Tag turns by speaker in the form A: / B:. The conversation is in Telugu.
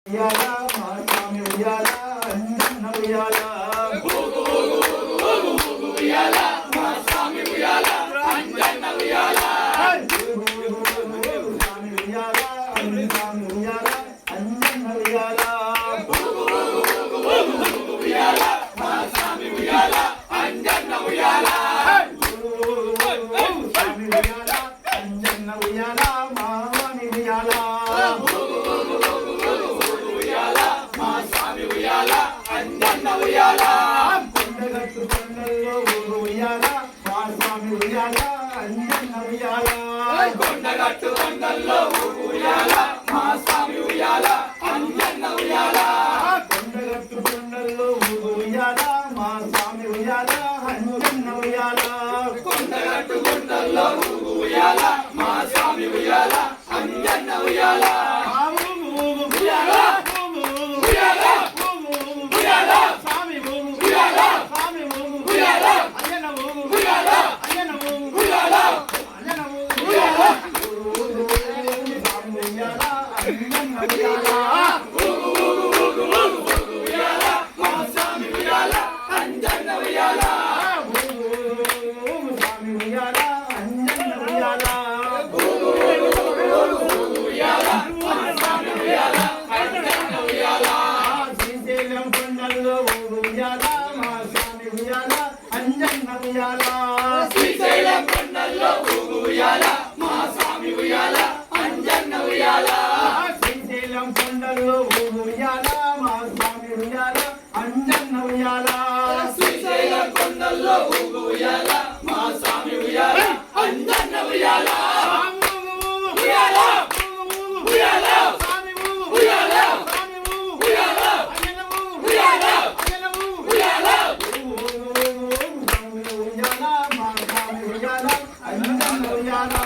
A: ఉయ్యాల మా స్వామి ఉయ్యాల అంజన్న ఉయ్యాల
B: ఉయ్యాల మా స్వామి ఉయ్యాల అంజన్న ఉయ్యాల
A: స్వామి ఉయ్యాల స్వామి ఉయ్యాల అంజన్న ఉయ్యాల
B: ఉయ్యాల మా స్వామి ఉయ్యాల అంజన్న ఉయ్యాల
A: స్వామి ఉయ్యాల అంజన్న ఉయ్యాల మామని ఉయ్యాల
B: మా స్వామి ఉయ్యాల అంజన్న ఉయ్యాల
A: కొండగట్టు కొండల్లో ఉయ్యాల మా స్వామి ఉయ్యాల అంజన్న ఉయ్యాల
B: కొండగట్టు కొండల్లో ఉయ్యాల మా స్వామి ఉయ్యాల అంజన్న ఉయ్యాల
A: కొండగట్టు కొండల్లో ఉయ్యాల మా స్వామి ఉయ్యాల అంజన్న ఉయ్యాల
B: కొండగట్టు కొండల్లో ఉయ్యాల మా స్వామి ఉయ్యాల అంజన్న ఉయ్యాల
A: ఉయ్యాల
B: ఉయ్యాల ఉయ్యాల
A: స్వామి
B: ఉయ్యాల
A: స్వామి
B: ఉయ్యాల
A: అంజన్న
B: ఉయ్యాల
A: అంజన్న
B: ఉయ్యాల
A: అంజన్న
B: ఉయ్యాల
A: స్వామి ఉయ్యాల అంజన్న ఉయ్యాల
B: ఉయ్యాల మా స్వామి ఉయ్యాల అంజన్న ఉయ్యాల
A: స్వామి ఉయ్యాల అంజన్న ఉయ్యాల
B: ఉయ్యాల మా స్వామి ఉయ్యాల అంజన్న ఉయ్యాల
A: శ్రీశైలం కొండల్లో ఉయ్యాల మా స్వామి ఉయ్యాల అంజన్న ఉయ్యాల
B: శ్రీశైలం కొండల్లో ఉయ్యాల మా స్వామి ఉయ్యాల అంజన్న ఉయ్యాల
A: శ్రీశైలం కొండల్లో ఉయ్యాల మా స్వామి ఉయ్యాల అంజన్న ఉయ్యాల
B: శ్రీశైలం కొండల్లో ఉయ్యాల మా స్వామి ఉయ్యాల అంజన్న ఉయ్యాల ఉయ్యాల ఉయ్యాల ఉయ్యాల ఉయ్యాల ఉయ్యాల ఉయ్యాల
A: ఉయ్యాల మా స్వామి ఉయ్యాల అంజన్న ఉయ్యాల